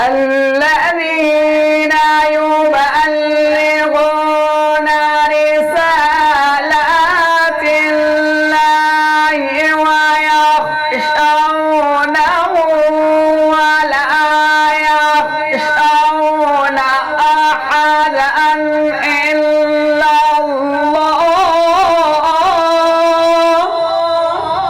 الذين يبلغون رسالات الله ويخشونه ولا يخشون أحدا إلا الله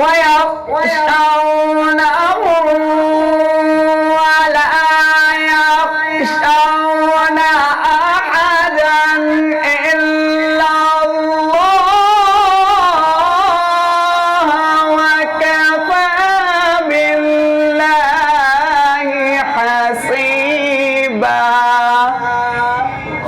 ويخشونه ولا يخشون أحدا إلا الله وكفى بالله حسيبا.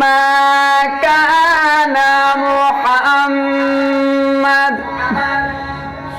ما كان محمد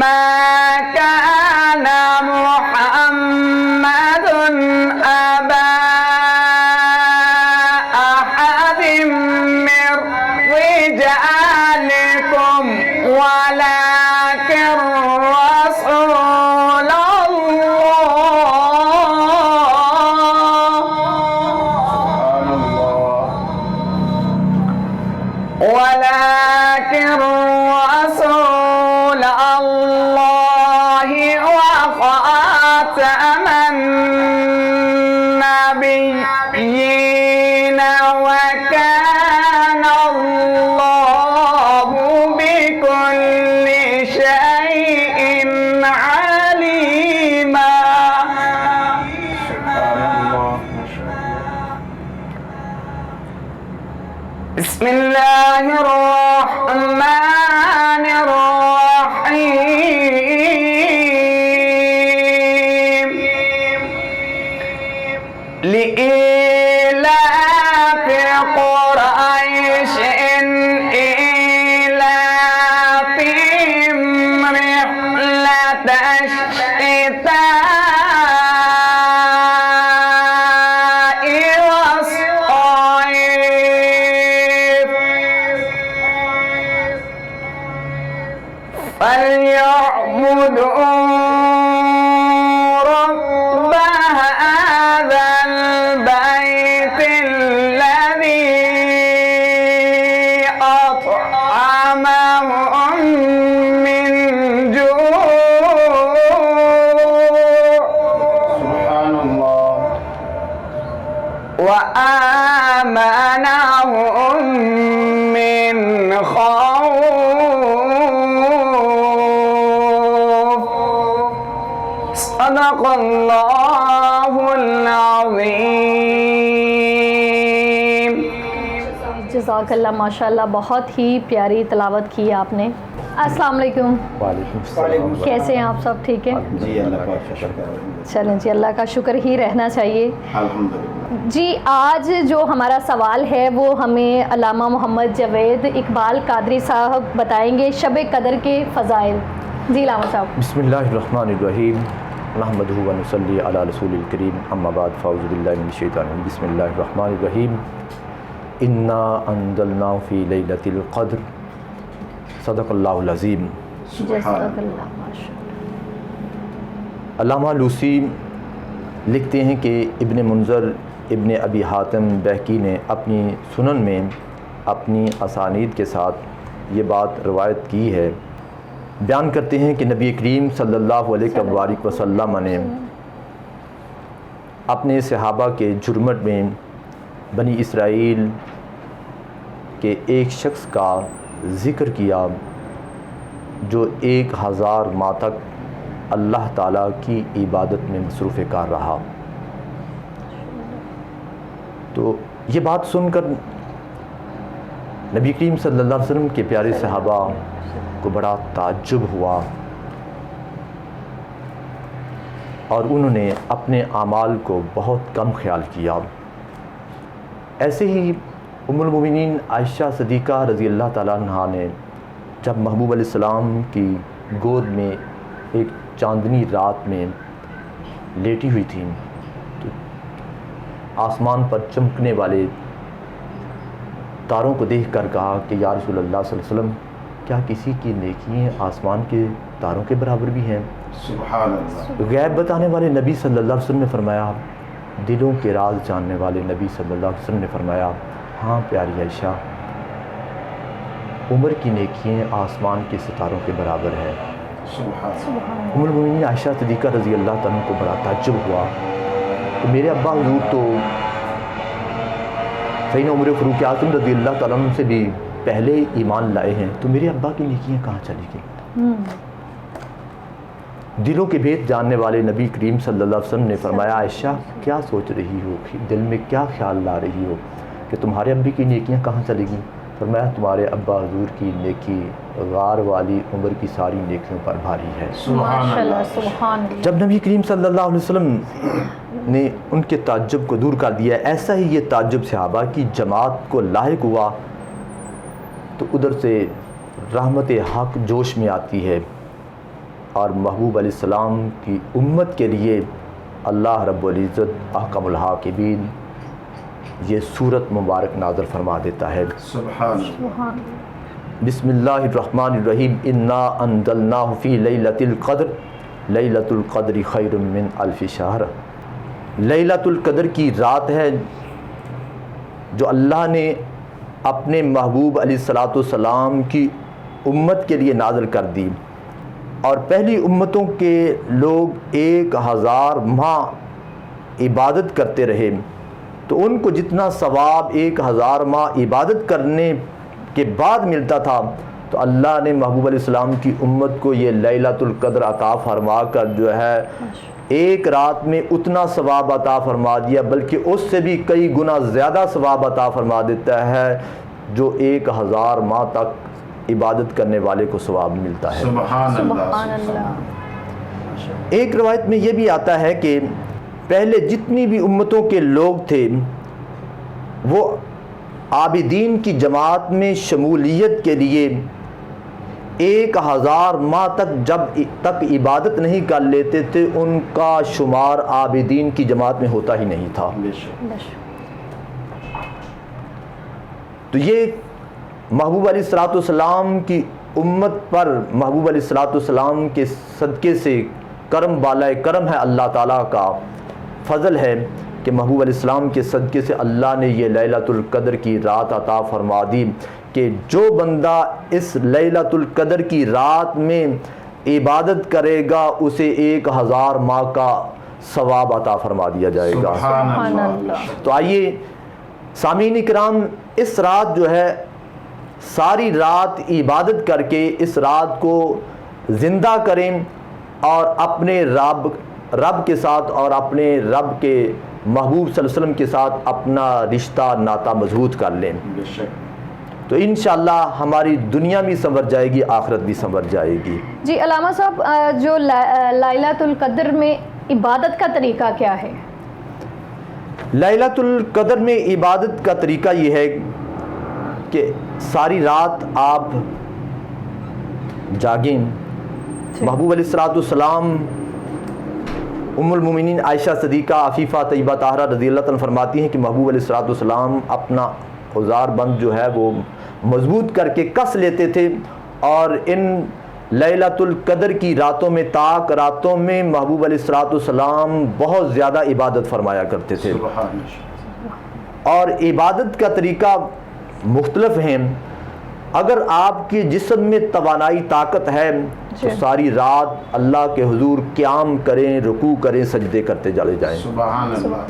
ما كان محمد أبا أحد من رجالكم ولكن رسول الله ولكن رسول الله وخاتم النبيين وكان الله بكل شيء عليما. بسم الله الرحمن الرحيم لإيلاف قريش إيلافهم رحلة الشتاء والصيف فليعبدوا رب هذا البيت الذي أطعمهم من جوع سبحان الله وآمنهم من خوف صدق الله العظيم جزاک اللہ، ماشاء اللہ، بہت ہی پیاری تلاوت کی آپ نے۔ السلام علیکم، وعلیکم السلام۔ کیسے ہیں آپ سب؟ ٹھیک ہے؟ جی اللہ پاک کا شکر ہے۔ چلیں جی، اللہ کا شکر ہی رہنا چاہیے۔ الحمدللہ۔ جی، آج جو ہمارا سوال ہے وہ ہمیں علامہ محمد جاوید اقبال قادری صاحب بتائیں گے، شب قدر کے فضائل۔ جی علامہ صاحب۔ بسم اللہ الرحمن الرحیم، نحمدہ و نصلی علی رسول الکریم، اما بعد فاعوذ باللہ من الشیطان الرجیم، بسم اللہ الرحمن الرحیم، انا انزلناہ فی لیلۃ القدر، صدق اللہ العظیم۔ سبحان جزاک اللہ۔ اللہ، ماشاء اللہ۔ علامہ لوسی لکھتے ہیں کہ ابن منظر ابن ابی حاتم بہقی نے اپنی سنن میں اپنی اسانید کے ساتھ یہ بات روایت کی ہے، بیان کرتے ہیں کہ نبی کریم صلی اللہ علیہ وسلم نے اپنے صحابہ کے جرمٹ میں بنی اسرائیل کے ایک شخص کا ذکر کیا جو 1000 ماہ تک اللہ تعالیٰ کی عبادت میں مصروف کار رہا۔ تو یہ بات سن کر نبی کریم صلی اللہ علیہ وسلم کے پیارے صحابہ کو بڑا تعجب ہوا اور انہوں نے اپنے اعمال کو بہت کم خیال کیا۔ ایسے ہی ام المومنین عائشہ صدیقہ رضی اللہ تعالیٰ عنہا نے جب محبوب علیہ السلام کی گود میں ایک چاندنی رات میں لیٹی ہوئی تھیں تو آسمان پر چمکنے والے تاروں کو دیکھ کر کہا کہ یا رسول اللہ صلی اللہ علیہ وسلم، کیا کسی کی نیکیاں آسمان کے تاروں کے برابر بھی ہیں؟ سبحان اللہ۔ غیب بتانے والے نبی صلی اللہ علیہ وسلم نے فرمایا، دلوں کے راز جاننے والے نبی صلی اللہ علیہ وسلم نے فرمایا، ہاں پیاری عائشہ، عمر کی نیکیاں آسمان کے ستاروں کے برابر ہے۔ سبحان اللہ۔ ام المومنین عائشہ صدیقہ رضی اللہ تعالیٰ کو بڑا تعجب ہوا کہ میرے ابا حضور تو سیدنا عمر فاروق اعظم رضی اللہ تعالیٰ عنہ سے بھی پہلے ایمان لائے ہیں، تو میرے ابا کی نیکیاں کہاں چلی گئیں؟ دلوں کے بھید جاننے والے نبی کریم صلی اللہ علیہ وسلم نے فرمایا، عائشہ کیا سوچ رہی ہو، دل میں کیا خیال لا رہی ہو کہ تمہارے ابی کی نیکیاں کہاں چلی گئیں؟ فرمایا، تمہارے ابا حضور کی نیکی غار والی عمر کی ساری نیکیوں پر بھاری ہے۔ ماشاء اللہ، سبحان اللہ۔ جب نبی کریم صلی اللہ علیہ وسلم نے ان کے تعجب کو دور کر دیا، ایسا ہی یہ تعجب صحابہ کی جماعت کو لاحق ہوا تو ادھر سے رحمت حق جوش میں آتی ہے اور محبوب علیہ السلام کی امت کے لیے اللہ رب العزت احکم الحاکمین یہ سورت مبارک نازل فرما دیتا ہے۔ سبحان اللہ۔ سبحان اللہ۔ بسم اللہ الرحمن الرحیم، انا انزلناہ فی لیلۃ القدر، لیلۃ القدر خیر من الف شہر۔ لیلۃ القدر کی رات ہے جو اللہ نے اپنے محبوب علیہ الصلاۃ والسلام کی امت کے لیے نازل کر دی، اور پہلی امتوں کے لوگ 1000 ماہ عبادت کرتے رہے تو ان کو جتنا ثواب 1000 ماہ عبادت کرنے کے بعد ملتا تھا تو اللہ نے محبوب علیہ السلام کی امت کو یہ لیلۃ القدر عطا فرما کر جو ہے ایک رات میں اتنا ثواب عطا فرما دیا، بلکہ اس سے بھی کئی گنا زیادہ ثواب عطا فرما دیتا ہے جو 1000 ماہ تک عبادت کرنے والے کو ثواب ملتا ہے۔ سبحان سبحان اللہ اللہ۔ ایک روایت میں یہ بھی آتا ہے کہ پہلے جتنی بھی امتوں کے لوگ تھے وہ عابدین کی جماعت میں شمولیت کے لیے 1000 ماہ تک عبادت نہیں کر لیتے تھے، ان کا شمار عابدین کی جماعت میں ہوتا ہی نہیں تھا۔ بے شک۔ تو یہ محبوب علیہ الصلوۃ والسلام کی امت پر محبوب علیہ الصلوۃ والسلام کے صدقے سے کرم بالائے کرم ہے، اللہ تعالیٰ کا فضل ہے کہ محبوب علیہ السلام کے صدقے سے اللہ نے یہ لیلۃ القدر کی رات عطا فرما دی کہ جو بندہ اس لیلۃ القدر کی رات میں عبادت کرے گا اسے 1000 ماہ کا ثواب عطا فرما دیا جائے گا۔ سبحان اللہ۔ تو آئیے سامعین کرام، اس رات جو ہے ساری رات عبادت کر کے اس رات کو زندہ کریں اور اپنے رب کے ساتھ اور اپنے رب کے محبوب صلی اللہ علیہ وسلم کے ساتھ اپنا رشتہ ناتا مضبوط کر لیں، بے شک۔ تو انشاءاللہ ہماری دنیا بھی سنور جائے گی، آخرت بھی سنور جائے گی۔ جی علامہ صاحب، جو لیلۃ القدر میں عبادت کا طریقہ کیا ہے؟ لیلۃ القدر میں عبادت کا طریقہ یہ ہے کہ ساری رات آپ جاگیں۔ محبوب علیہ الصلوۃ والسلام ام المومنین عائشہ صدیقہ عفیفہ طیبہ طاہرہ رضی اللہ عنہ فرماتی ہیں کہ محبوب علیہ الصلوۃ والسلام اپنا اوزار بند جو ہے وہ مضبوط کر کے کس لیتے تھے، اور ان لیلۃ القدر کی راتوں میں تاک راتوں میں محبوب علیہ الصلوۃ والسلام بہت زیادہ عبادت فرمایا کرتے تھے، سبحان اللہ۔ اور عبادت کا طریقہ مختلف ہیں۔ اگر آپ کے جسم میں توانائی طاقت ہے تو ساری رات اللہ کے حضور قیام کریں، رکوع کریں، سجدے کرتے چلے جائیں۔ سبحان اللہ۔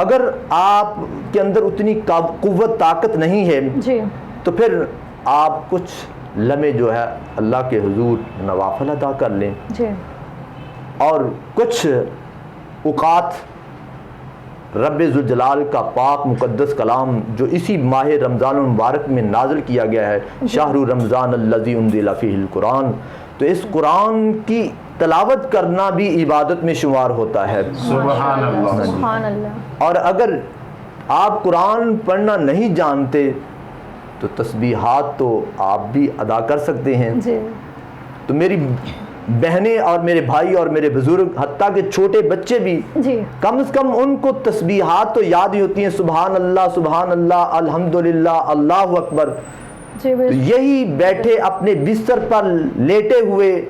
اگر آپ کے اندر اتنی قوت طاقت نہیں ہے جی تو پھر آپ کچھ لمحے جو ہے اللہ کے حضور نوافل ادا کر لیں، جی اور کچھ اوقات رب ذوالجلال کا پاک مقدس کلام جو اسی ماہ رمضان المبارک میں نازل کیا گیا ہے، شہر رمضان الذی انزل فیہ القرآن، تو اس قرآن کی تلاوت کرنا بھی عبادت میں شمار ہوتا ہے۔ سبحان اللہ۔ سبحان اللہ۔ اور اگر آپ قرآن پڑھنا نہیں جانتے تو تسبیحات تو آپ بھی ادا کر سکتے ہیں۔ جی تو میری بہنیں اور میرے بھائی اور میرے بزرگ، حتیٰ کہ چھوٹے بچے بھی، جی کم از کم ان کو تسبیحات تو یاد ہی ہوتی ہیں، سبحان اللہ، الحمدللہ، اللہ اکبر۔ جی تو یہی بیٹھے اپنے بستر پر لیٹے ہوئے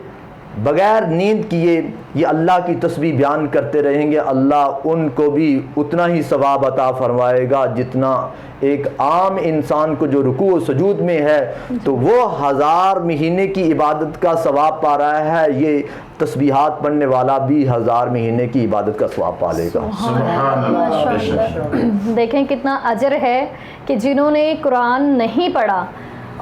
بغیر نیند کیے یہ اللہ کی تسبیح بیان کرتے رہیں گے، اللہ ان کو بھی اتنا ہی ثواب عطا فرمائے گا جتنا ایک عام انسان کو جو رکوع و سجود میں ہے تو وہ 1000 مہینے کی عبادت کا ثواب پا رہا ہے، یہ تسبیحات پڑھنے والا بھی 1000 مہینے کی عبادت کا ثواب پا لے گا۔ سبحان اللہ۔ بے شک۔ دیکھیں کتنا اجر ہے کہ جنہوں نے قرآن نہیں پڑھا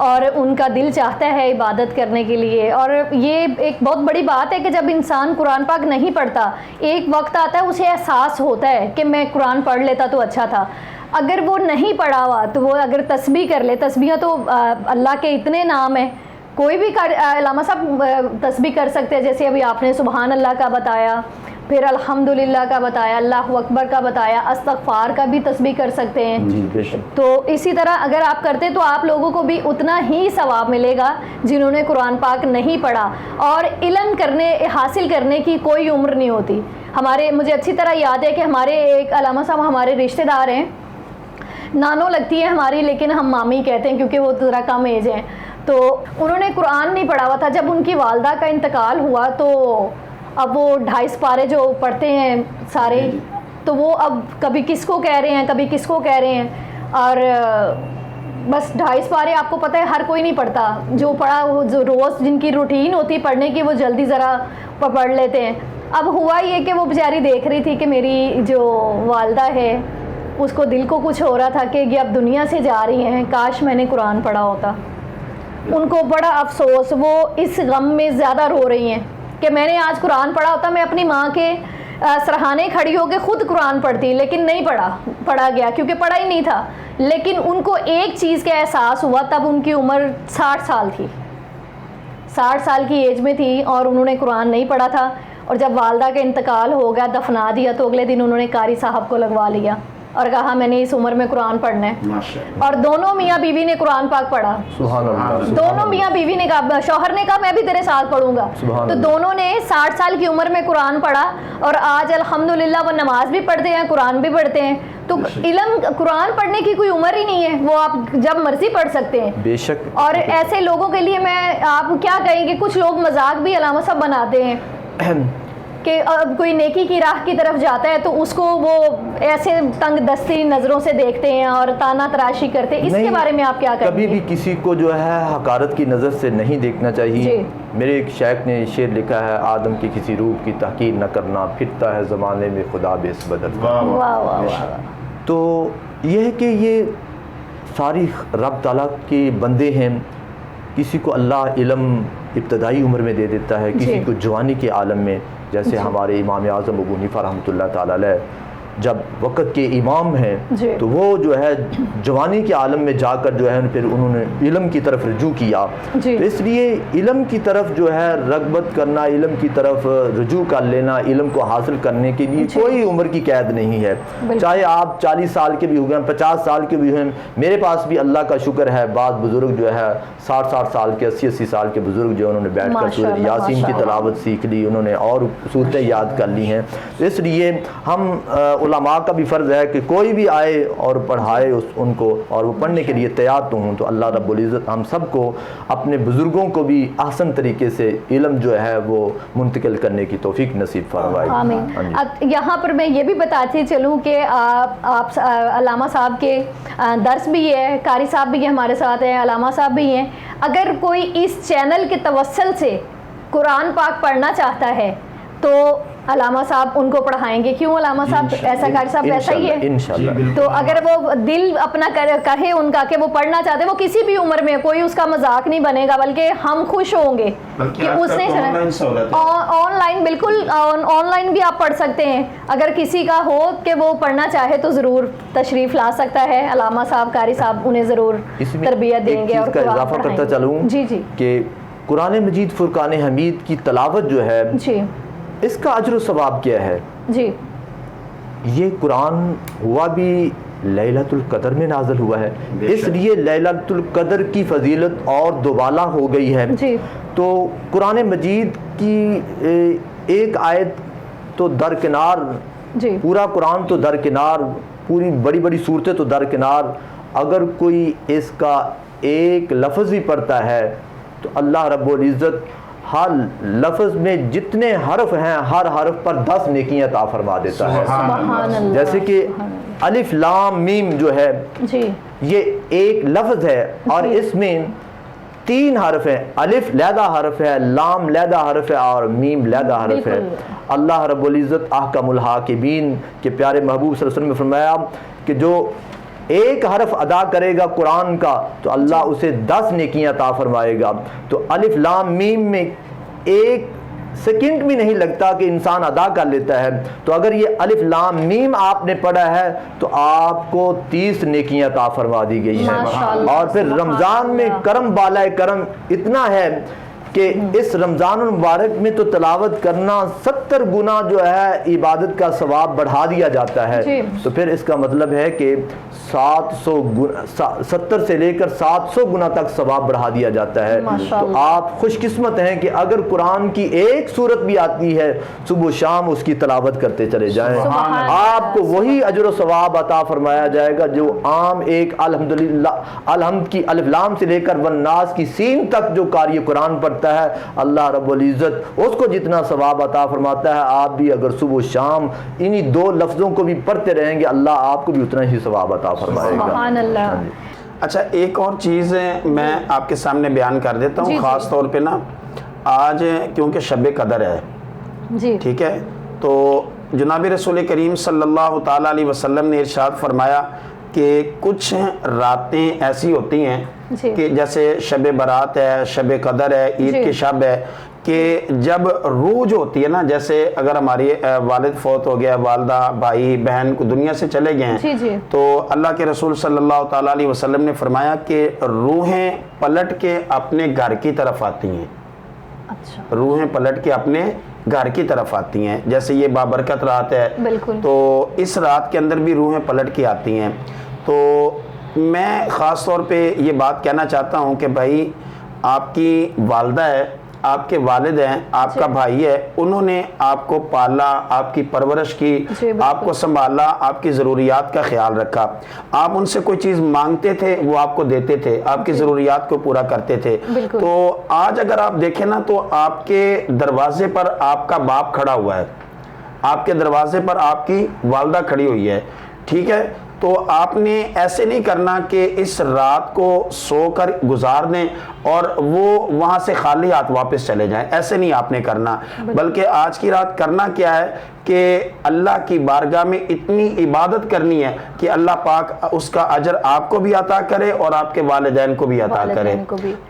اور ان کا دل چاہتا ہے عبادت کرنے کے لیے، اور یہ ایک بہت بڑی بات ہے کہ جب انسان قرآن پاک نہیں پڑھتا ایک وقت آتا ہے اسے احساس ہوتا ہے کہ میں قرآن پڑھ لیتا تو اچھا تھا۔ اگر وہ نہیں پڑھا ہوا تو وہ اگر تسبیح کر لے، تسبیح تو اللہ کے اتنے نام ہیں، کوئی بھی علامہ صاحب تسبیح کر سکتے ہیں، جیسے ابھی آپ نے سبحان اللہ کا بتایا، پھر الحمدللہ کا بتایا، اللہ اکبر کا بتایا، استغفار کا بھی تسبیح کر سکتے ہیں۔ جی بے شک۔ تو اسی طرح اگر آپ کرتے تو آپ لوگوں کو بھی اتنا ہی ثواب ملے گا جنہوں نے قرآن پاک نہیں پڑھا۔ اور علم حاصل کرنے کی کوئی عمر نہیں ہوتی۔ مجھے اچھی طرح یاد ہے کہ ہمارے ایک علامہ صاحب ہمارے رشتہ دار ہیں، نانو لگتی ہے ہماری لیکن ہم مامی کہتے ہیں کیونکہ وہ ذرا کم ایج ہیں، تو انہوں نے قرآن نہیں پڑھا ہوا تھا۔ جب ان کی والدہ کا انتقال ہوا تو اب وہ 2.5 پارے جو پڑھتے ہیں سارے، تو وہ اب کبھی کس کو کہہ رہے ہیں کبھی کس کو کہہ رہے ہیں، اور بس 2.5 پارے آپ کو پتہ ہے ہر کوئی نہیں پڑھتا، جو پڑھا وہ جو روز جن کی روٹین ہوتی پڑھنے کی وہ جلدی ذرا پڑھ لیتے ہیں۔ اب ہوا یہ کہ وہ بیچاری دیکھ رہی تھی کہ میری جو والدہ ہے اس کو دل کو کچھ ہو رہا تھا کہ یہ اب دنیا سے جا رہی ہیں، کاش میں نے قرآن پڑھا ہوتا۔ ان کو بڑا افسوس، وہ اس غم میں زیادہ رو رہی ہیں کہ میں نے آج قرآن پڑھا ہوتا، میں اپنی ماں کے سرحانے کھڑی ہو کے خود قرآن پڑھتی لیکن نہیں پڑھا گیا کیونکہ پڑھا ہی نہیں تھا، لیکن ان کو ایک چیز کا احساس ہوا تب ان کی عمر 60 سال تھی، 60 سال کی ایج میں تھی اور انہوں نے قرآن نہیں پڑھا تھا، اور جب والدہ کا انتقال ہو گیا دفنا دیا تو اگلے دن انہوں نے قاری صاحب کو لگوا لیا اور کہا میں نے اس عمر میں قرآن پڑھنا ہے، ماشاءاللہ. اور دونوں میاں بیوی نے قرآن پاک پڑھا. سبحان اللہ. دونوں میاں بیوی نے کہا، شوہر نے کہا میں بھی تیرے ساتھ پڑھوں گا، تو دونوں نے 60 سال کی عمر میں قرآن پڑھا اور آج الحمدللہ وہ نماز بھی پڑھتے ہیں، قرآن بھی پڑھتے ہیں. تو علم قرآن پڑھنے کی کوئی عمر ہی نہیں ہے، وہ آپ جب مرضی پڑھ سکتے ہیں. بے شک. اور ایسے لوگوں کے لیے میں آپ کیا کہیں گے، کچھ لوگ مذاق بھی علامہ صاحب بناتے ہیں کہ کوئی نیکی کی راہ کی طرف جاتا ہے تو اس کو وہ ایسے تنگ دستی نظروں سے دیکھتے ہیں اور تانا تراشی کرتے ہیں، اس کے بارے میں آپ کیا کہیں گے؟ کبھی بھی کسی کو جو ہے حقارت کی نظر سے نہیں دیکھنا چاہیے. جی. میرے ایک شیخ نے شعر لکھا ہے، آدم کی کسی روح کی تحقیر نہ کرنا، پھرتا ہے زمانے میں خدا بیس بدل. واہ واہ واہ. واہ واہ. تو یہ ہے کہ یہ ساری رب تعالیٰ کے بندے ہیں. کسی کو اللہ علم ابتدائی عمر میں دے دیتا ہے، کسی کو جوانی کے عالم میں، جیسے ہمارے امام اعظم ابو حنیفہ رحمۃ اللہ تعالیٰ علیہ جب وقت کے امام ہیں تو وہ جو ہے جوانی کے عالم میں جا کر جو ہے پھر انہوں نے علم کی طرف رجوع کیا. تو اس لیے علم کی طرف جو ہے رغبت کرنا، علم کی طرف رجوع کر لینا، علم کو حاصل کرنے کے لیے کوئی عمر کی قید نہیں ہے. چاہے آپ 40 سال کے بھی ہو گئے، 50 سال کے بھی ہوئے. میرے پاس بھی اللہ کا شکر ہے بعض بزرگ جو ہے 60 سال کے، 80 سال کے بزرگ جو انہوں نے بیٹھ کر سورۃ یاسین کی تلاوت سیکھ لی، انہوں نے اور صورتیں یاد کر لی ہیں. اس لیے ہم علماء کا بھی فرض ہے کہ کوئی بھی آئے اور پڑھائے ان کو، اور وہ پڑھنے کے لیے تیار تو ہوں. تو اللہ رب العزت ہم سب کو اپنے بزرگوں کو بھی احسن طریقے سے علم جو ہے وہ منتقل کرنے کی توفیق نصیب فرمائے. آمین. یہاں پر میں یہ بھی بتاتی چلوں کہ آپ علامہ صاحب کے درس بھی ہے، قاری صاحب بھی ہمارے ساتھ ہیں، علامہ صاحب بھی ہیں. اگر کوئی اس چینل کے توسل سے قرآن پاک پڑھنا چاہتا ہے تو علامہ صاحب ان کو پڑھائیں گے. کیوں علامہ صاحب ایسا؟ قاری صاحب ایسا ہی ہے انشاءاللہ. تو اگر وہ دل اپنا کہے ان کا کہ وہ پڑھنا چاہتے ہیں، وہ کسی بھی عمر میں، کوئی اس کا مذاق نہیں بنے گا، بلکہ ہم خوش ہوں گے کہ اس نے آن لائن، بالکل آن لائن بھی آپ پڑھ سکتے ہیں. اگر کسی کا ہو کہ وہ پڑھنا چاہے تو ضرور تشریف لا سکتا ہے. علامہ صاحب، قاری صاحب انہیں ضرور تربیت دیں گے. اور اضافہ کرتا چلوں کہ قرآن مجید فرقان حمید کی تلاوت جو ہے اس کا اجر و ثواب کیا ہے؟ جی. یہ قرآن ہوا بھی لیلۃ القدر میں نازل ہوا ہے، اس لیے لیلۃ القدر کی فضیلت اور دوبالا ہو گئی ہے. تو قرآن مجید کی ایک آیت تو درکنار، پورا قرآن تو درکنار، پوری بڑی بڑی صورتیں تو درکنار، اگر کوئی اس کا ایک لفظ بھی پڑھتا ہے تو اللہ رب العزت ہر لفظ میں جتنے حرف ہیں ہر حرف پر 10 نیکیاں عطا فرما دیتا ہے. جیسے کہ الف لام میم جو ہے یہ ایک لفظ ہے اور اس میں 3 حرف ہیں. الف لیدہ حرف ہے، لام لیدہ حرف ہے اور میم لیدہ حرف ہے. اللہ رب العزت احکم الحاکمین کے پیارے محبوب صلی اللہ علیہ وسلم نے فرمایا کہ جو ایک حرف ادا کرے گا قرآن کا تو اللہ اسے 10 نیکیاں عطا فرمائے گا. تو الف لام میم میں ایک سیکنڈ بھی نہیں لگتا کہ انسان ادا کر لیتا ہے. تو اگر یہ الف لام میم آپ نے پڑھا ہے تو آپ کو 30 نیکیاں عطا فرما دی گئی ہیں. اور پھر رمضان میں کرم بالائے کرم اتنا ہے کہ اس رمضان المبارک میں تو تلاوت کرنا 70 گنا جو ہے عبادت کا ثواب بڑھا دیا جاتا ہے. تو پھر اس کا مطلب ہے کہ 70 سے لے کر 700 گنا تک ثواب بڑھا دیا جاتا ہے. تو آپ خوش قسمت ہیں کہ اگر قرآن کی ایک سورت بھی آتی ہے صبح و شام اس کی تلاوت کرتے چلے جائیں، آپ کو وہی اجر و ثواب عطا فرمایا جائے گا جو عام ایک الحمدللہ الحمد کی الف لام سے لے کر والناس کی سین تک جو قاری قرآن پڑھتا ہے اللہ رب العزت اس کو جتنا ثواب عطا فرماتا ہے. آپ بھی اگر صبح و شام انہی 2 لفظوں کو بھی پڑھتے رہیں گے اللہ آپ کو بھی اتنا ہی ثواب عطا فرمائے گا. سبحان اللہ. اچھا ایک اور چیز میں آپ کے سامنے بیان کر دیتا ہوں. خاص طور پہ نا آج کیونکہ شب قدر ہے، ٹھیک ہے، تو جناب رسول کریم صلی اللہ تعالیٰ علیہ وسلم نے ارشاد فرمایا کہ کچھ راتیں ایسی ہوتی ہیں کہ جیسے شب برات ہے، شب قدر ہے، عید کی شب ہے، کہ جب روح جو ہوتی ہے نا، جیسے اگر ہماری والد فوت ہو گیا، والدہ، بھائی، بہن کو دنیا سے چلے گئے ہیں، تو اللہ کے رسول صلی اللہ تعالیٰ علیہ وسلم نے فرمایا کہ روحیں پلٹ کے اپنے گھر کی طرف آتی ہیں. اچھا. روحیں پلٹ کے اپنے گھر کی طرف آتی ہیں. جیسے یہ بابرکت رات ہے، تو اس رات کے اندر بھی روحیں پلٹ کے آتی ہیں. تو میں خاص طور پہ یہ بات کہنا چاہتا ہوں کہ بھائی آپ کی والدہ ہے، آپ کے والد ہیں، آپ کا بھائی ہے، انہوں نے آپ کو پالا، آپ کی پرورش کی، آپ کو سنبھالا، آپ کی ضروریات کا خیال رکھا. آپ ان سے کوئی چیز مانگتے تھے، وہ آپ کو دیتے تھے، آپ کی ضروریات کو پورا کرتے تھے. تو آج اگر آپ دیکھیں نا تو آپ کے دروازے پر آپ کا باپ کھڑا ہوا ہے، آپ کے دروازے پر آپ کی والدہ کھڑی ہوئی ہے. ٹھیک ہے، تو آپ نے ایسے نہیں کرنا کہ اس رات کو سو کر گزار دیں اور وہ وہاں سے خالی ہاتھ واپس چلے جائیں. ایسے نہیں آپ نے کرنا، بلکہ آج کی رات کرنا کیا ہے کہ اللہ کی بارگاہ میں اتنی عبادت کرنی ہے کہ اللہ پاک اس کا اجر آپ کو بھی عطا کرے اور آپ کے والدین کو بھی عطا کرے.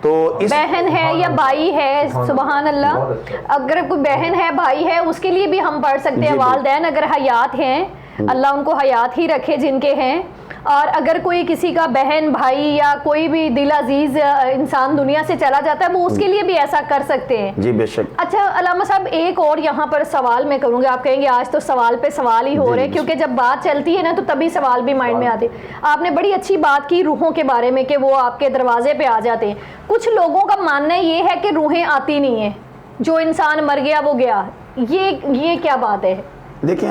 تو بہن ہے یا بھائی ہے، سبحان اللہ، اگر کوئی بہن ہے، بھائی ہے، اس کے لیے بھی ہم پڑھ سکتے ہیں. والدین اگر حیات ہیں، اللہ ان کو حیات ہی رکھے جن کے ہیں. اور اگر کوئی کسی کا بہن، بھائی یا کوئی بھی دل عزیز انسان دنیا سے چلا جاتا ہے، وہ اس کے لیے بھی ایسا کر سکتے ہیں. جی بے شک. اچھا علامہ صاحب، ایک اور یہاں پر سوال میں کروں گی. آپ کہیں گے آج تو سوال پہ سوال ہی ہو رہے، کیونکہ جب بات چلتی ہے نا تو تبھی سوال بھی مائنڈ میں آتے. آپ نے بڑی اچھی بات کی روحوں کے بارے میں کہ وہ آپ کے دروازے پہ آ جاتے ہیں. کچھ لوگوں کا ماننا یہ ہے کہ روحیں آتی نہیں ہیں، جو انسان مر گیا وہ گیا. یہ کیا بات ہے؟ دیکھیں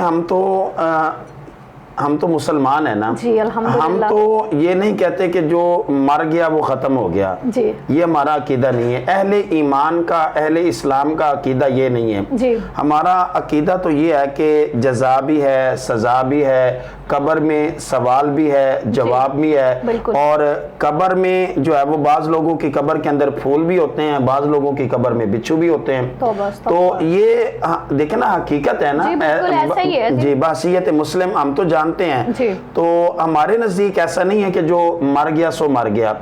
ہم تو مسلمان ہیں نا. جی الحمدللہ. ہم تو یہ نہیں کہتے کہ جو مر گیا وہ ختم ہو گیا. جی یہ ہمارا عقیدہ نہیں ہے. اہل ایمان کا، اہل اسلام کا عقیدہ یہ نہیں ہے. جی ہمارا عقیدہ تو یہ ہے کہ جزا بھی ہے، سزا بھی ہے، قبر میں سوال بھی ہے، جواب بھی ہے. اور قبر میں جو ہے وہ بعض لوگوں کی قبر کے اندر پھول بھی ہوتے ہیں، بعض لوگوں کی قبر میں بچھو بھی ہوتے ہیں. تو یہ دیکھیں نا حقیقت ہے نا. جی بحثیت مسلم ہم تو جانتے ہیں. تو ہمارے نزدیک ایسا نہیں ہے کہ جو مر گیا سو مر گیا،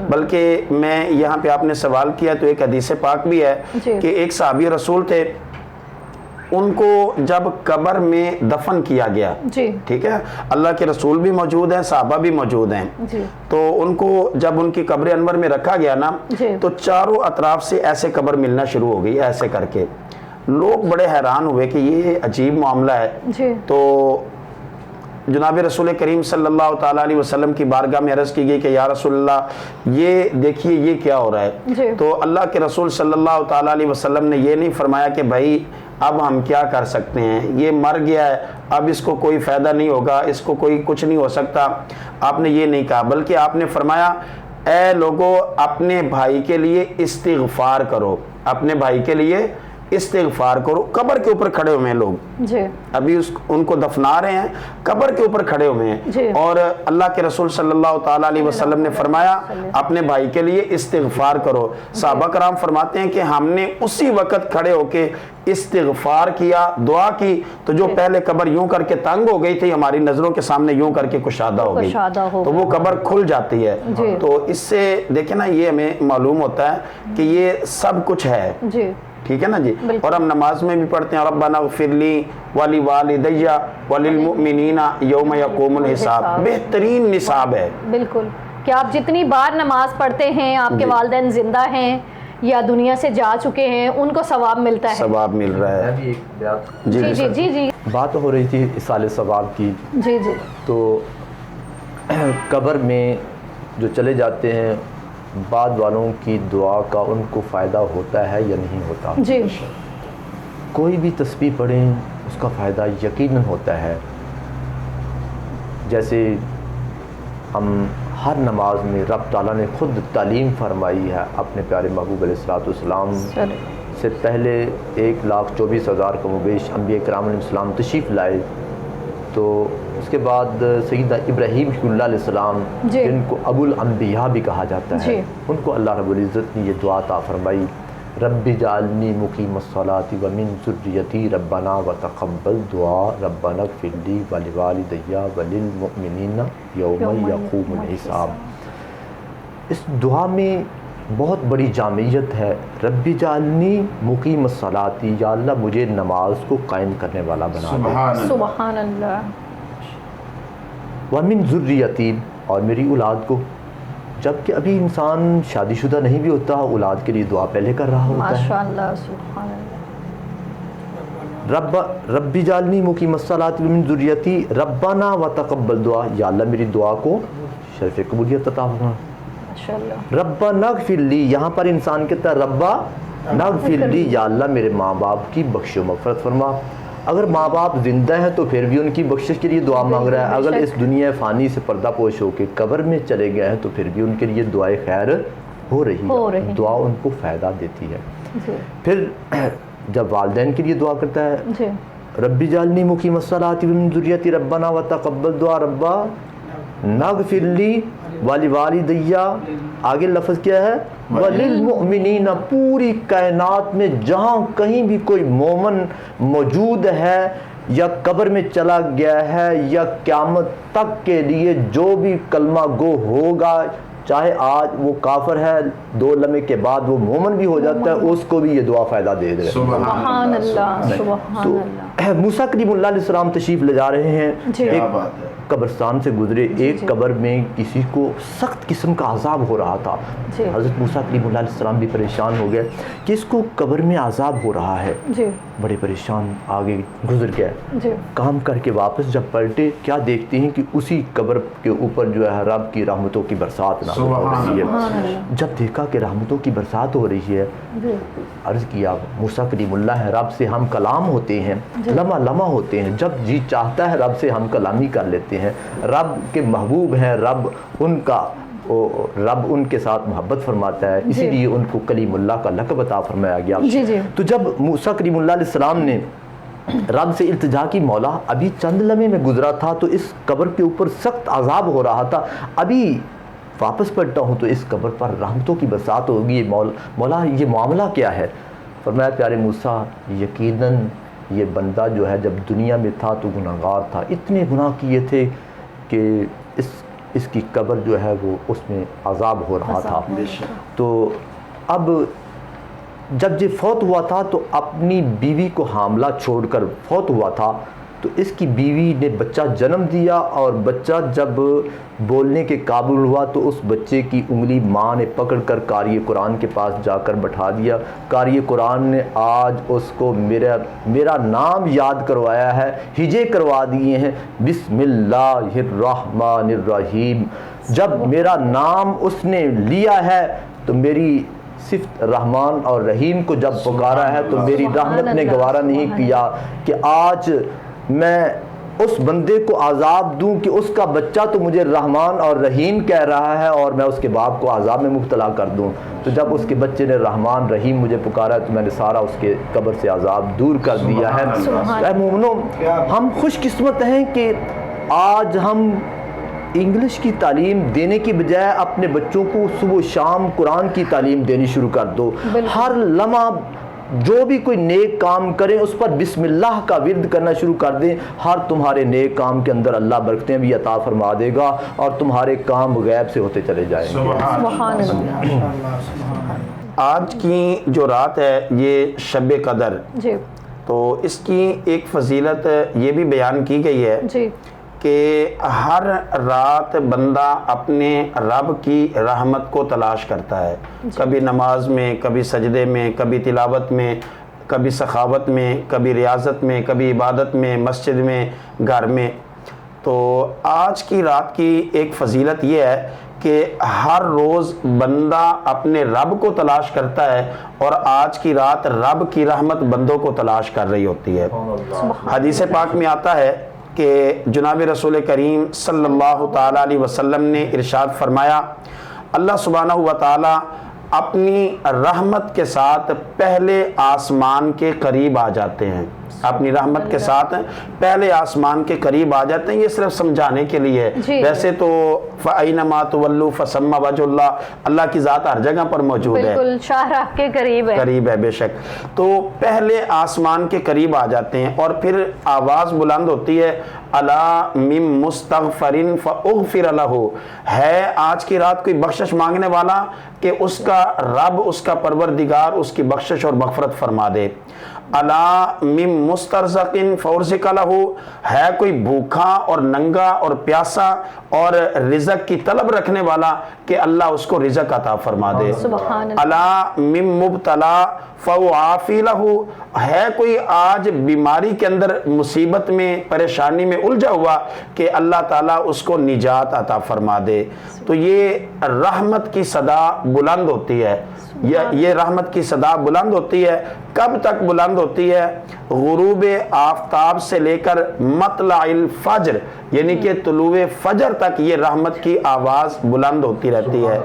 بلکہ میں یہاں پہ آپ نے سوال کیا تو ایک حدیث پاک بھی ہے کہ ایک صحابی رسول تھے، ان کو جب قبر میں دفن کیا گیا، ٹھیک ہے، اللہ کے رسول بھی موجود ہیں، صحابہ بھی موجود ہیں. تو ان کو جب ان کی قبر انور میں رکھا گیا نا، تو چاروں اطراف سے ایسے قبر ملنا شروع ہو گئی، ایسے کر کے. لوگ بڑے حیران ہوئے کہ یہ عجیب معاملہ ہے. تو جناب رسول کریم صلی اللہ تعالیٰ علیہ وسلم کی بارگاہ میں عرض کی گئی کہ یا رسول اللہ یہ دیکھیے یہ کیا ہو رہا ہے. تو اللہ کے رسول صلی اللہ تعالیٰ علیہ وسلم نے یہ نہیں فرمایا کہ بھائی اب ہم کیا کر سکتے ہیں، یہ مر گیا ہے، اب اس کو کوئی فائدہ نہیں ہوگا، اس کو کوئی کچھ نہیں ہو سکتا. آپ نے یہ نہیں کہا، بلکہ آپ نے فرمایا اے لوگو اپنے بھائی کے لیے استغفار کرو، اپنے بھائی کے لیے استغفار کرو. قبر کے اوپر کھڑے ہوئے ہیں لوگ، ابھی ان کو دفنا رہے ہیں، قبر کے اوپر کھڑے ہوئے ہیں. اور اللہ کے رسول صلی اللہ تعالیٰ علیہ وسلم نے فرمایا اپنے بھائی کے لیے استغفار کرو. صحابہ کرام فرماتے ہیں کہ ہم نے اسی وقت کھڑے ہو کے استغفار کیا، دعا کی، تو جو پہلے قبر یوں کر کے تنگ ہو گئی تھی ہماری نظروں کے سامنے یوں کر کے کشادہ ہو گئی، تو وہ قبر کھل جاتی ہے. تو اس سے دیکھیں نا یہ ہمیں معلوم ہوتا ہے کہ یہ سب کچھ ہے. ٹھیک ہے نا جی. اور ہم نماز میں بھی پڑھتے ہیں ربنا اغفر لی ولی والدی وللمؤمنین یوم یقوم الحساب. بہترین نصاب ہے. بالکل، کہ آپ جتنی بار نماز پڑھتے ہیں، آپ کے والدین زندہ ہیں یا دنیا سے جا چکے ہیں، ان کو ثواب ملتا ہے. ثواب مل رہا ہے. جی جی جی جی. بات ہو رہی تھی ایصال ثواب کی. جی جی. تو قبر میں جو چلے جاتے ہیں، بعد والوں کی دعا کا ان کو فائدہ ہوتا ہے یا نہیں ہوتا؟ جی. کوئی بھی تسبیح پڑھیں اس کا فائدہ یقیناً ہوتا ہے. جیسے ہم ہر نماز میں رب تعالیٰ نے خود تعلیم فرمائی ہے اپنے پیارے محبوب علیہ الصلوۃ والسلام سے پہلے 1,24,000 کم و بیش انبیاء کرام علیہ السلام تشریف لائے. تو اس کے بعد سیدنا ابراہیم اللہ علیہ السلام جن کو ابو الانبیاء بھی کہا جاتا ہے، ان کو اللہ رب العزت نے یہ دعا عطا فرمائی رب اجعلنی مقیم الصلاۃ ومن ذریتی ربنا وتقبل دعا ربنا اغفر لی ولوالدی وللمؤمنین یوم یقوم الحساب. اس دعا میں بہت بڑی جامعیت ہے. رب جعلنی مقیم الصلاۃ، یا اللہ مجھے نماز کو قائم کرنے والا بنا دے. سبحان اللہ. سبحان اللہ. ومن ذریتی، اور میری اولاد کو. جبکہ ابھی انسان شادی شدہ نہیں بھی ہوتا، اولاد کے لیے دعا پہلے کر رہا ہوتا ہے. ماشاء اللہ. سبحان اللہ. رب جعلنی مقیم الصلاۃ ومن ذریتی ربنا وتقبل دعا، یا اللہ میری دعا کو شرف قبولیت عطا فرما. ماشاء اللہ. ربنا اغفر لی، یہاں پر انسان کہتا ہے ربا اغفر لی، یا اللہ میرے ماں باپ کی بخش و مغفرت فرما. اگر ماں باپ زندہ ہیں تو پھر بھی ان کی بخشش کے لیے دعا مانگ رہا ہے. اگر اس دنیا فانی سے پردہ پوش ہو کے قبر میں چلے گئے ہیں تو پھر بھی ان کے لیے دعائے خیر ہو رہی ہے، دعا ان کو فائدہ دیتی ہے. پھر جب والدین کے لیے دعا کرتا ہے جی. رب جعلنی مقیم الصلاۃ ومن ذریتی ربنا وتقبل دعا ربا نغفر لی ولوالدی، آگے لفظ کیا ہے وللمؤمنین، پوری کائنات میں جہاں کہیں بھی کوئی مومن موجود ہے یا قبر میں چلا گیا ہے یا قیامت تک کے لیے جو بھی کلمہ گو ہوگا، چاہے آج وہ کافر ہے 2 لمحے کے بعد وہ مومن بھی ہو جاتا ہے، اس کو بھی یہ دعا فائدہ دے دے. سبحان اللہ. سبحان اللہ. موسیٰ کلیم اللہ علیہ السلام تشریف لے جا رہے ہیں. ایک قبرستان سے گزرے، ایک قبر میں کسی کو سخت قسم کا عذاب ہو رہا تھا. حضرت موسیٰ کلیم اللہ علیہ السلام بھی پریشان ہو گئے کہ اس کو قبر میں عذاب ہو رہا ہے. بڑے پریشان آگے گزر گئے. کام کر کے واپس جب پلٹے، کیا دیکھتے ہیں کہ اسی قبر کے اوپر جو ہے رب کی رحمتوں کی برسات نازل ہو رہی ہے. جب دیکھا کہ رحمتوں کی برسات ہو رہی ہے، عرض کیا موسیٰ کلیم اللہ ہے، رب سے ہم کلام ہوتے ہیں، لمحہ لمحہ ہوتے ہیں، جب جی چاہتا ہے رب سے ہم کلامی کر لیتے ہیں. رب کے محبوب ہیں، رب ان کے ساتھ محبت فرماتا ہے، اسی لیے ان کو کلیم اللہ کا لقب عطا فرمایا گیا. تو جب موسیٰ کلیم اللہ علیہ السلام نے رب سے التجا کی، مولا ابھی چند لمحے میں گزرا تھا تو اس قبر کے اوپر سخت عذاب ہو رہا تھا، ابھی واپس پلٹا ہوں تو اس قبر پر رحمتوں کی برسات ہوگی، مولا یہ معاملہ کیا ہے؟ فرمایا پیارے موسیٰ یقیناً یہ بندہ جو ہے جب دنیا میں تھا تو گناہگار تھا، اتنے گناہ کیے تھے کہ اس کی قبر جو ہے وہ اس میں عذاب ہو رہا تھا. تو اب جب یہ فوت ہوا تھا تو اپنی بیوی کو حاملہ چھوڑ کر فوت ہوا تھا، تو اس کی بیوی نے بچہ جنم دیا، اور بچہ جب بولنے کے قابل ہوا تو اس بچے کی انگلی ماں نے پکڑ کر قاری قرآن کے پاس جا کر بٹھا دیا. قاری قرآن نے آج اس کو میرا نام یاد کروایا ہے، ہجے کروا دیے ہیں، بسم اللہ الرحمن الرحیم. جب میرا نام اس نے لیا ہے تو میری صفت رحمان اور رحیم کو جب پکارا ہے تو میری رحمت نے گوارا نہیں کیا کہ آج میں اس بندے کو عذاب دوں کہ اس کا بچہ تو مجھے رحمان اور رحیم کہہ رہا ہے اور میں اس کے باپ کو عذاب میں مبتلا کر دوں. تو جب اس کے بچے نے رحمان رحیم مجھے پکارا تو میں نے سارا اس کے قبر سے عذاب دور کر دیا ہے. اے مومنو، ہم خوش قسمت ہیں کہ آج ہم انگلش کی تعلیم دینے کی بجائے اپنے بچوں کو صبح و شام قرآن کی تعلیم دینی شروع کر دو. ہر لمحہ جو بھی کوئی نیک کام کریں اس پر بسم اللہ کا ورد کرنا شروع کر دیں، ہر تمہارے نیک کام کے اندر اللہ برکتیں بھی عطا فرما دے گا اور تمہارے کام غیب سے ہوتے چلے جائیں گے. سبحان اللہ. آج کی جو رات ہے یہ شب قدر، تو اس کی ایک فضیلت یہ بھی بیان کی گئی ہے کہ ہر رات بندہ اپنے رب کی رحمت کو تلاش کرتا ہے، کبھی نماز میں، کبھی سجدے میں، کبھی تلاوت میں، کبھی سخاوت میں، کبھی ریاضت میں، کبھی عبادت میں، مسجد میں، گھر میں. تو آج کی رات کی ایک فضیلت یہ ہے کہ ہر روز بندہ اپنے رب کو تلاش کرتا ہے اور آج کی رات رب کی رحمت بندوں کو تلاش کر رہی ہوتی ہے. حدیث پاک میں آتا ہے کہ جناب رسول کریم صلی اللہ تعالیٰ علیہ وسلم نے ارشاد فرمایا، اللہ سبحانہ و تعالیٰ اپنی رحمت کے ساتھ پہلے آسمان کے قریب آ جاتے ہیں. اپنی رحمت کے ساتھ پہلے آسمان کے قریب آ جاتے ہیں. یہ صرف سمجھانے کے لیے ہے. ویسے تو فَأَيْنَمَا تُوَلُّوا فَثَمَّ وَجْهُ اللَّهِ, اللہ کی ذات ہر جگہ پر موجود ہے, بالکل شاہراہ کے قریب ہے بے شک. تو پہلے آسمان کے قریب آ جاتے ہیں اور پھر آواز بلند ہوتی ہے الا من مستغفرن فاغفر لہ, ہے آج کی رات کوئی بخشش مانگنے والا کہ اس کا رب, اس کا پروردگار اس کی بخشش اور مغفرت فرما دے. الا من مسترزقن فارزق لہ, ہے کوئی بھوکا اور ننگا اور پیاسا اور رزق کی طلب رکھنے والا کہ اللہ اس کو رزق عطا فرما دے. سبحان اللہ. الا من مبتلا فعافی لہ, ہے کوئی آج بیماری کے اندر مصیبت میں پریشانی میں الجھا ہوا کہ اللہ تعالیٰ اس کو نجات عطا فرما دے. تو یہ رحمت کی صدا بلند ہوتی ہے, یہ رحمت کی صدا بلند ہوتی ہے. کب تک بلند ہوتی ہے؟ غروب آفتاب سے لے کر مطلع الفجر, یعنی کہ طلوع فجر تک یہ رحمت کی آواز بلند ہوتی رہتی ہے.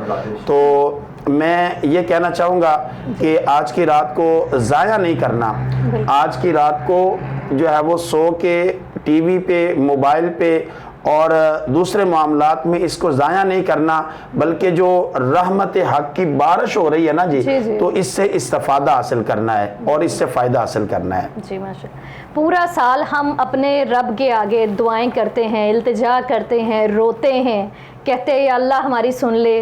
تو میں یہ کہنا چاہوں گا کہ آج کی رات کو ضائع نہیں کرنا. آج کی رات کو جو ہے وہ سو کے ٹی وی پہ, موبائل پہ اور دوسرے معاملات میں اس کو ضائع نہیں کرنا, بلکہ جو رحمت حق کی بارش ہو رہی ہے نا جی, تو اس سے استفادہ حاصل کرنا ہے اور اس سے فائدہ حاصل کرنا ہے. جی ماشاء اللہ. پورا سال ہم اپنے رب کے آگے دعائیں کرتے ہیں, التجا کرتے ہیں, روتے ہیں, کہتے ہیں یا اللہ ہماری سن لے,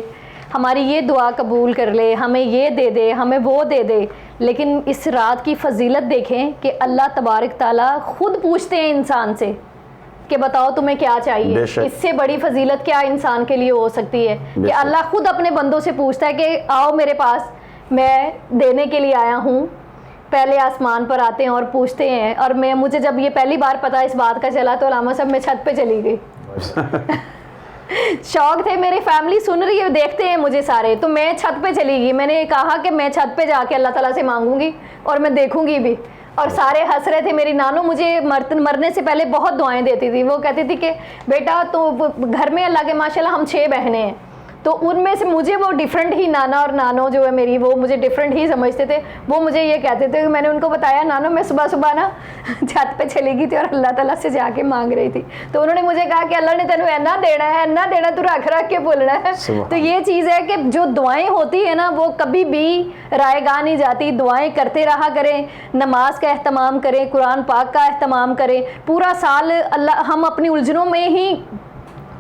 ہماری یہ دعا قبول کر لے, ہمیں یہ دے دے, ہمیں وہ دے دے. لیکن اس رات کی فضیلت دیکھیں کہ اللہ تبارک تعالیٰ خود پوچھتے ہیں انسان سے کہ بتاؤ تمہیں کیا چاہیے. اس سے بڑی فضیلت کیا انسان کے لیے ہو سکتی ہے کہ اللہ خود اپنے بندوں سے پوچھتا ہے کہ آؤ میرے پاس, میں دینے کے لیے آیا ہوں. پہلے آسمان پر آتے ہیں اور پوچھتے ہیں. اور مجھے جب یہ پہلی بار پتا اس بات کا چلا تو علامہ صاحب میں چھت پہ چلی گئی. شوق تھے, میری فیملی سن رہی ہے, دیکھتے ہیں مجھے سارے, تو میں چھت پہ چلی گئی. میں نے کہا کہ میں چھت پہ جا کے اللہ تعالیٰ سے مانگوں گی اور میں دیکھوں گی بھی. اور سارے ہنس رہے تھے. میری نانو مجھے مرنے سے پہلے بہت دعائیں دیتی تھی. وہ کہتی تھی کہ بیٹا تو گھر میں اللہ کے ماشاءاللہ ہم 6 بہنیں ہیں, تو ان میں سے مجھے وہ ڈیفرنٹ ہی, نانا اور نانو جو ہے میری, وہ مجھے ڈیفرنٹ ہی سمجھتے تھے. وہ مجھے یہ کہتے تھے کہ میں نے ان کو بتایا نانو میں صبح صبح نا چھت پہ چلی گئی تھی اور اللہ تعالیٰ سے جا کے مانگ رہی تھی. تو انہوں نے مجھے کہا کہ اللہ نے تینوں اینا دینا ہے, اینا دینا, تو رکھ رکھ کے بولنا ہے. تو یہ چیز ہے کہ جو دعائیں ہوتی ہیں نا وہ کبھی بھی رائے گاہ نہیں جاتی. دعائیں کرتے رہا کریں, نماز کا اہتمام کریں, قرآن پاک کا اہتمام کریں. پورا سال اللہ ہم اپنی الجھنوں میں ہی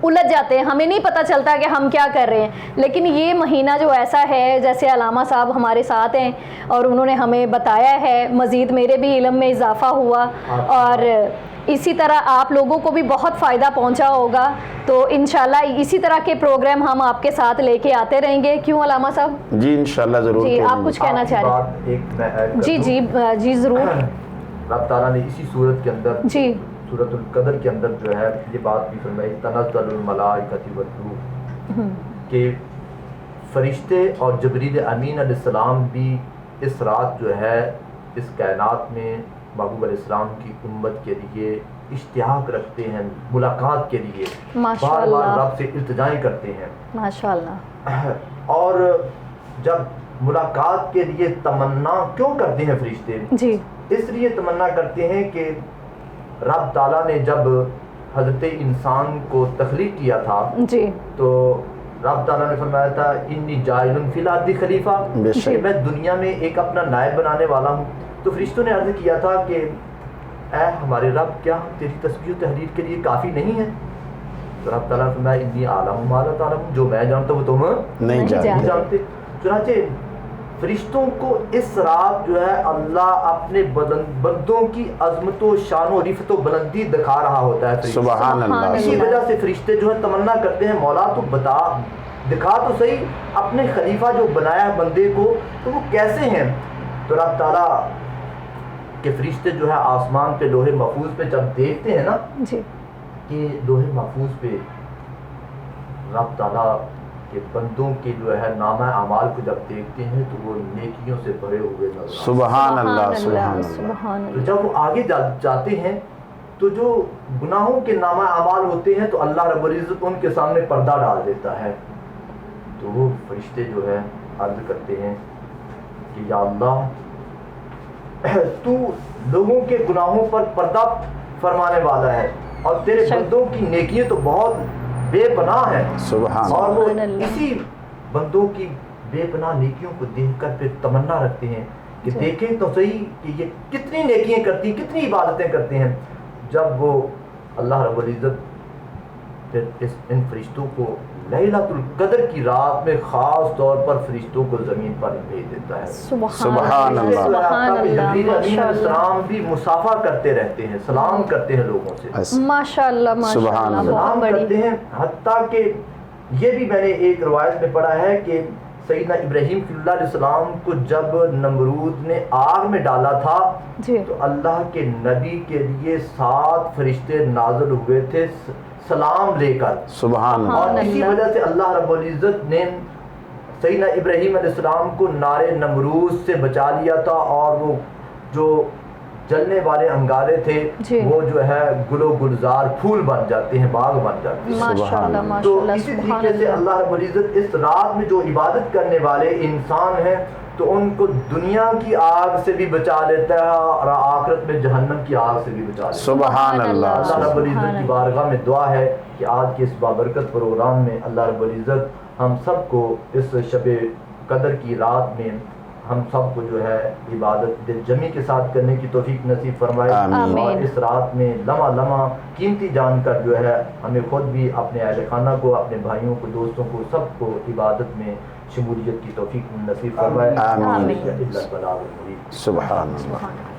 الجھ جاتے ہیں, ہمیں نہیں پتہ چلتا کہ ہم کیا کر رہے ہیں. لیکن یہ مہینہ جو ایسا ہے, جیسے علامہ صاحب ہمارے ساتھ ہیں اور انہوں نے ہمیں بتایا ہے, مزید میرے بھی علم میں اضافہ ہوا اور اسی طرح آپ لوگوں کو بھی بہت فائدہ پہنچا ہوگا. تو انشاءاللہ اسی طرح کے پروگرام ہم آپ کے ساتھ لے کے آتے رہیں گے. کیوں علامہ صاحب؟ جی انشاءاللہ ضرور. جی آپ کچھ کہنا چاہ رہے ہیں؟ جی جی جی ضرور. رب تعالیٰ نے اسی صورت کے اندر, جی سورۃ القدر کے اندر جو ہے یہ بات بھی فرمائی, تنزل الملائکۃ والروح, کہ فرشتے اور جبریل امین علیہ السلام بھی اس رات جو ہے اس کائنات میں محبوب علیہ السلام کی امت کے لیے اشتیاق رکھتے ہیں, ملاقات کے لیے بار بار رب سے التجائیں کرتے ہیں. ماشاءاللہ. اور جب ملاقات کے لیے تمنا کیوں کرتے ہیں فرشتے؟ جی اس لیے تمنا کرتے ہیں کہ رب تعالیٰ نے جب حضرت انسان کو تخلیق کیا تھا جی تو رب تعالیٰ نے فرمایا تھا انی جاعل فی الارض خلیفہ, کہ میں دنیا میں ایک اپنا نائب بنانے والا ہوں. تو فرشتوں نے عرض کیا تھا کہ اے ہمارے رب, کیا تیری تسبیح و تحلیل کے لیے کافی نہیں ہے؟ تو رب تعالیٰ نے فرمایا انی اعلم ما لا تعلمون, جو میں جانتا ہوں وہ تم نہیں جانتے. چنانچہ فرشتوں کو اس رات جو ہے اللہ اپنے بندوں کی عظمت و شان و رفت و بلندی دکھا رہا ہوتا ہے. سبحان اللہ. اسی وجہ سے فرشتے جو ہے تمنا کرتے ہیں مولا تو بتا, دکھا تو صحیح اپنے خلیفہ جو بنایا ہے بندے کو, تو وہ کیسے ہیں. تو رب تعالیٰ کے فرشتے جو ہے آسمان پہ لوح محفوظ پہ جب دیکھتے ہیں نا جی کہ لوح محفوظ پہ رب تعالیٰ کہ بندوں کے جو ہے نامہ اعمال کو جب دیکھتے ہیں تو وہ نیکیوں سے بھرے ہوئے نظر. سبحان اللہ. سبحان اللہ. تو جب وہ آگے جاتے ہیں تو جو گناہوں کے نامہ اعمال ہوتے ہیں تو اللہ رب العزت ان کے سامنے پردہ ڈال دیتا ہے. تو وہ فرشتے جو ہے عرض کرتے ہیں کہ یا اللہ تو لوگوں کے گناہوں پر پردہ فرمانے والا ہے اور تیرے بندوں کی نیکیاں تو بہت بے پناہ ہیں. سبحان اور وہ سبحان اللہ. اسی بندوں کی بے پناہ نیکیوں کو دیکھ کر پھر تمنا رکھتے ہیں کہ دیکھیں تو صحیح کہ یہ کتنی نیکیاں کرتی ہیں, کتنی عبادتیں کرتے ہیں. جب وہ اللہ رب العزت پھر ان فرشتوں کو لیلۃ القدر کی رات میں خاص طور پر فرشتوں کو زمین پر بھیج دیتا ہے. سبحان اللہ. سبحان اللہ. جبریل علیہ ماشاء اللہ. السلام بھی مسافہ کرتے رہتے ہیں, سلام کرتے ہیں لوگوں سے, ماشاء اللہ ماشاء سبحان اللہ. اللہ. بہت سلام بڑی. کرتے ہیں. حتیٰ کہ یہ بھی میں نے ایک روایت میں پڑھا ہے کہ سیدنا ابراہیم صلی اللہ علیہ السلام کو جب نمرود نے آگ میں ڈالا تھا جی تو اللہ کے نبی کے لیے 7 فرشتے نازل ہوئے تھے سلام لے کر. سبحان اللہ. اور اسی وجہ سے اللہ رب العزت نے سیدنا ابراہیم علیہ السلام کو نار نمرود سے بچا لیا تھا, اور وہ جو جلنے والے انگارے تھے جی. وہ جو ہے گل و گلزار پھول بن جاتے ہیں, باغ بن جاتے ہیں. ماشاء اللہ اللہ. ماشاء تو اللہ. اسی سبحان طریقے سے اللہ. اللہ رب العزت اس رات میں جو عبادت کرنے والے انسان ہیں تو ان کو دنیا کی آگ سے بھی بچا لیتا ہے اور آخرت میں جہنم کی آگ سے بھی بچا لیتا ہے. سبحان اللہ. اللہ رب العزت کی بارگاہ میں دعا ہے کہ آج کے اس بابرکت پروگرام میں اللہ رب العزت ہم سب کو اس شب قدر کی رات میں ہم سب کو جو ہے عبادت دل جمی کے ساتھ کرنے کی توفیق نصیب فرمائے. آمین. اور اس رات میں لمحہ لمحہ قیمتی جان کر جو ہے ہمیں خود بھی, اپنے اہل خانہ کو, اپنے بھائیوں کو, دوستوں کو, سب کو عبادت میں شمولیت کی توفیق نصیب فرمائے. آمین. اللہ البلاغ المبین. سبحان اللہ. سبحان اللہ.